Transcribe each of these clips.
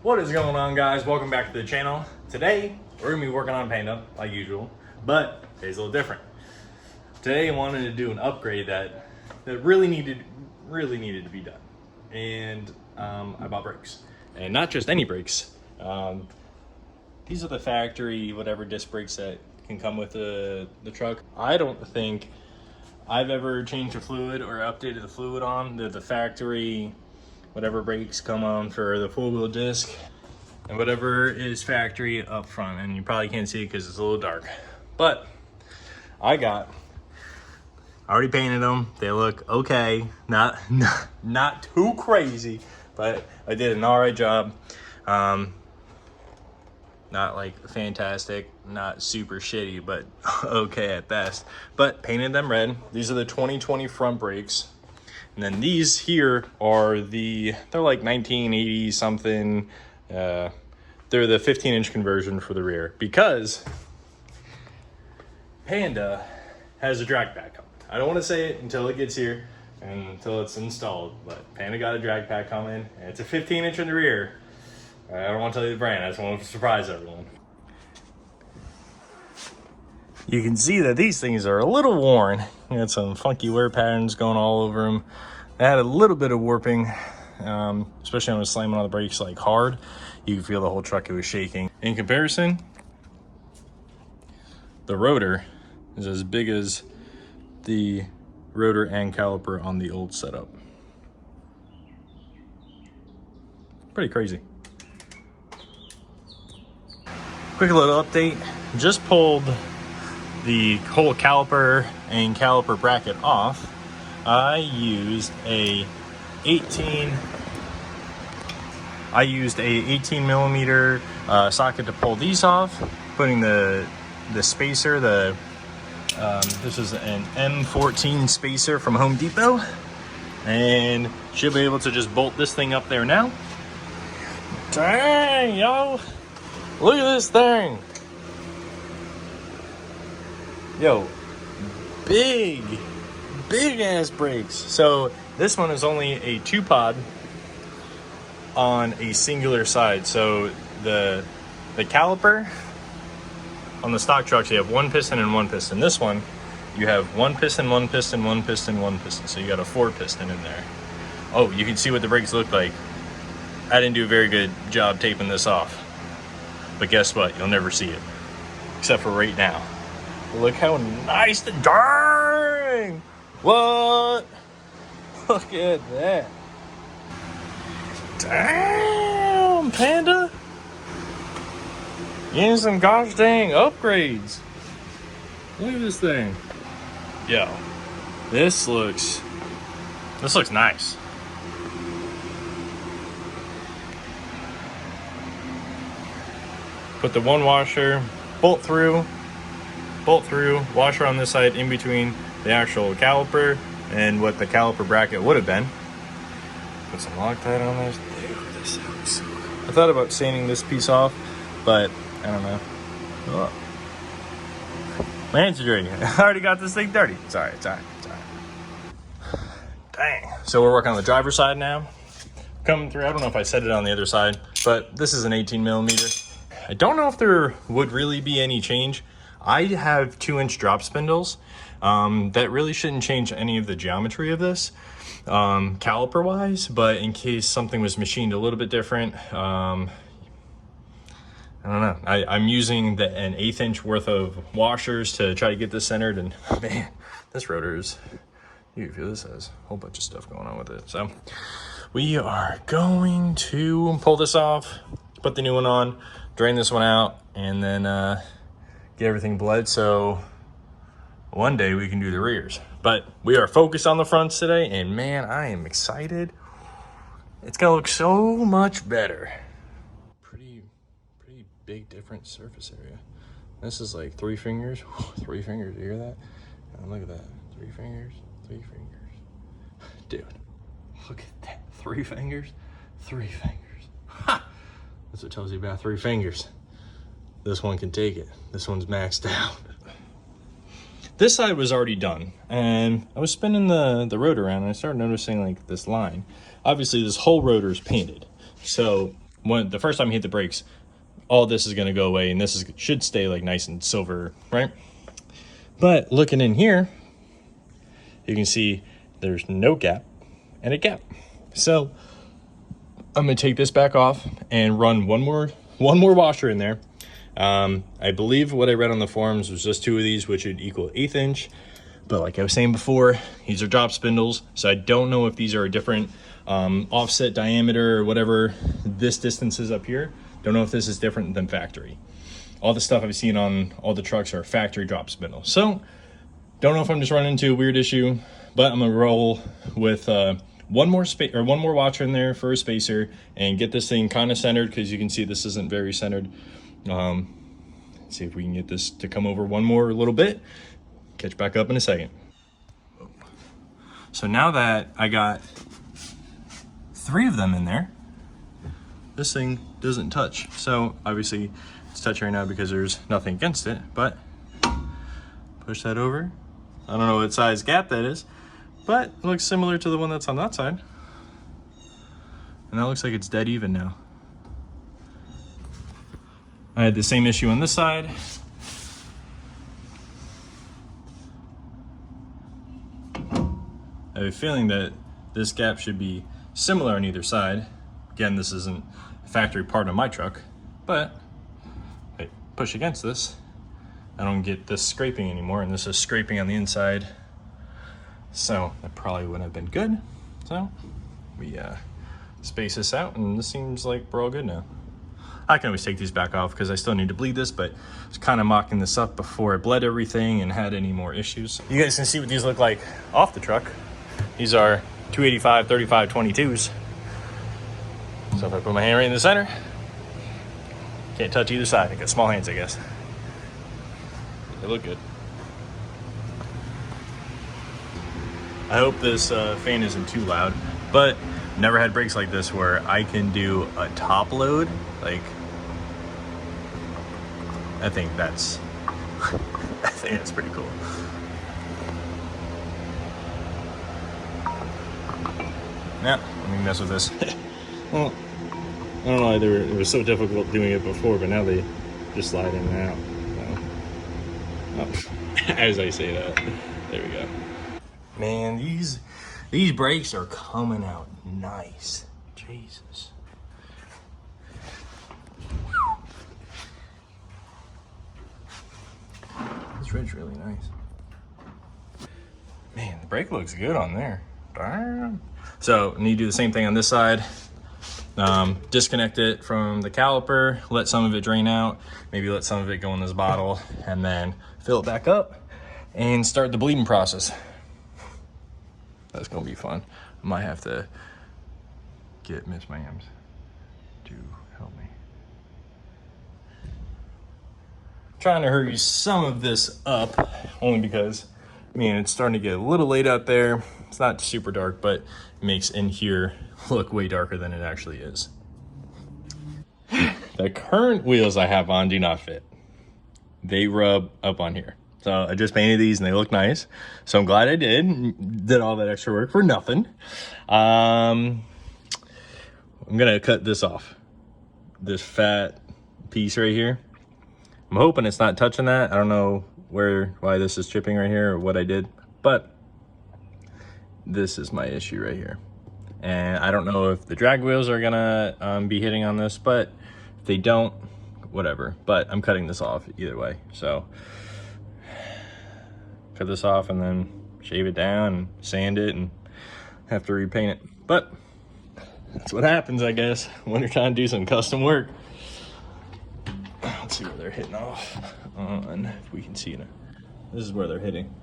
What is going on, guys? Welcome back to the channel. Today we're gonna be working on Panda like usual, but today's a little different. Today I wanted to do an upgrade that really needed to be done, and I bought brakes, and not just any brakes. These are the factory whatever disc brakes that can come with the truck. I don't think I've ever changed the fluid or updated the fluid on the factory whatever brakes come on for the four-wheel disc, and whatever is factory up front. And you probably can't see it because it's a little dark, but I already painted them. They look okay, not too crazy, but I did an all right job. Not like fantastic, not super shitty, but okay at best. But painted them red. These are the 2020 front brakes. And then these here are they're like 1980 something. They're the 15-inch conversion for the rear, because Panda has a drag pack coming. I don't want to say it until it gets here and until it's installed, but Panda got a drag pack coming, and it's a 15-inch in the rear. I don't want to tell you the brand, I just want to surprise everyone. You can see that these things are a little worn. You got some funky wear patterns going all over them. They had a little bit of warping, especially when I was slamming on the brakes like hard. You could feel the whole truck, it was shaking. In comparison, the rotor is as big as the rotor and caliper on the old setup. Pretty crazy. Quick little update, just pulled the whole caliper and caliper bracket off. I used a 18 millimeter socket to pull these off, putting the spacer, this is an M14 spacer from Home Depot, and should be able to just bolt this thing up there now. Dang, yo, look at this thing. Yo, big ass brakes. So this one is only a 2-pod on a singular side. So the caliper on the stock trucks, you have one piston and one piston. This one, you have one piston, one piston, one piston, one piston. So you got a 4-piston in there. Oh, you can see what the brakes look like. I didn't do a very good job taping this off, but guess what? You'll never see it, except for right now. Look how nice the dang! What? Look at that! Damn, Panda! Getting some gosh dang upgrades. Look at this thing. Yo, this looks nice. Put the one washer, bolt through, washer on this side in between the actual caliper and what the caliper bracket would have been. Put some Loctite on this. Dude, this looks so cool. I thought about sanding this piece off, but I don't know. Oh. My hands are dirty. I already got this thing dirty. It's alright. Dang. So we're working on the driver's side now. Coming through, I don't know if I said it on the other side, but this is an 18 millimeter. I don't know if there would really be any change. I have 2-inch drop spindles that really shouldn't change any of the geometry of this caliper wise, but in case something was machined a little bit different, I don't know. I'm using an 1/8 inch worth of washers to try to get this centered, and man, this rotor is, you can feel this has a whole bunch of stuff going on with it. So we are going to pull this off, put the new one on, drain this one out, and then get everything bled so one day we can do the rears. But we are focused on the fronts today, and man, I am excited. It's gonna look so much better. Pretty big different surface area. This is like 3 fingers. 3 fingers, you hear that? Oh, look at that. 3 fingers, 3 fingers. Dude, look at that. 3 fingers, 3 fingers. Ha! That's what tells you about 3 fingers. This one can take it. This one's maxed out. This side was already done, and I was spinning the rotor around, and I started noticing like this line. Obviously, this whole rotor is painted, so the first time you hit the brakes, all this is going to go away, and this should stay like nice and silver, right? But looking in here, you can see there's no gap and a gap. So I'm going to take this back off and run one more washer in there. I believe what I read on the forums was just 2 of these, which would equal 1/8 inch. But like I was saying before, these are drop spindles, so I don't know if these are a different offset diameter or whatever this distance is up here. Don't know if this is different than factory. All the stuff I've seen on all the trucks are factory drop spindles. So don't know if I'm just running into a weird issue, but I'm gonna roll with one more washer in there for a spacer and get this thing kind of centered, because you can see this isn't very centered. See if we can get this to come over one more little bit. Catch back up in a second. So now that I got 3 of them in there, this thing doesn't touch. So obviously it's touching right now because there's nothing against it, but push that over. I don't know what size gap that is, but it looks similar to the one that's on that side. And that looks like it's dead even now. I had the same issue on this side. I have a feeling that this gap should be similar on either side. Again, this isn't a factory part of my truck, but I push against this, I don't get this scraping anymore, and this is scraping on the inside. So that probably wouldn't have been good. So we space this out, and this seems like we're all good now. I can always take these back off because I still need to bleed this, but I was kind of mocking this up before I bled everything and had any more issues. You guys can see what these look like off the truck. These are 285 35 22s. So if I put my hand right in the center, can't touch either side. I got small hands, I guess. They look good. I hope this fan isn't too loud, but never had brakes like this where I can do a top load. Like, I think that's pretty cool. Now, let me mess with this. Well, I don't know either. It was so difficult doing it before, but now they just slide in and out. Oh. As I say that, there we go. Man, these brakes are coming out nice. Jesus. This red's really nice. Man, the brake looks good on there. Darn. So, I need to do the same thing on this side. Disconnect it from the caliper, let some of it drain out, maybe let some of it go in this bottle, and then fill it back up and start the bleeding process. That's gonna be fun. I might have to get Miss Mams to help me. I'm trying to hurry some of this up, only because, I mean, it's starting to get a little late out there. It's not super dark, but it makes in here look way darker than it actually is. The current wheels I have on do not fit. They rub up on here. So I just painted these and they look nice. So I'm glad I did all that extra work for nothing. I'm gonna cut this off. This fat piece right here. I'm hoping it's not touching that. I don't know why this is chipping right here or what I did, but this is my issue right here. And I don't know if the drag wheels are gonna be hitting on this, but if they don't, whatever. But I'm cutting this off either way. So cut this off and then shave it down and sand it and have to repaint it. But that's what happens, I guess, when you're trying to do some custom work. Let's see where they're hitting off on, if we can see it. This is where they're hitting.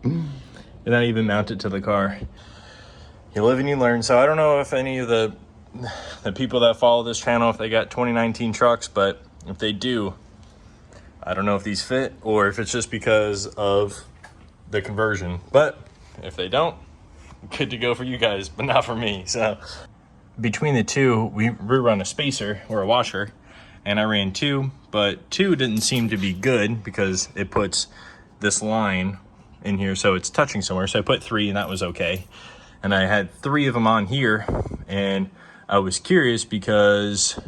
And not even mount it to the car. You live and you learn. So I don't know if any of the people that follow this channel, if they got 2019 trucks, but if they do, I don't know if these fit or if it's just because of the conversion. But if they don't, good to go for you guys, but not for me. So between the two, we run a spacer or a washer, and I ran 2, but 2 didn't seem to be good because it puts this line in here, so it's touching somewhere. So I put 3 and that was okay. And I had 3 of them on here, and I was curious because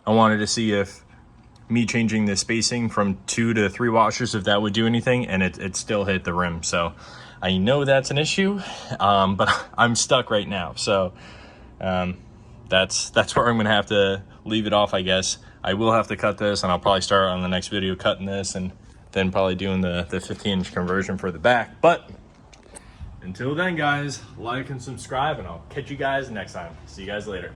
I wanted to see if me changing the spacing from 2 to 3 washers, if that would do anything, and it still hit the rim. So I know that's an issue, but I'm stuck right now. So that's where I'm gonna have to leave it off, I guess. I will have to cut this, and I'll probably start on the next video cutting this and then probably doing the 15-inch conversion for the back. But until then, guys, like and subscribe, and I'll catch you guys next time. See you guys later.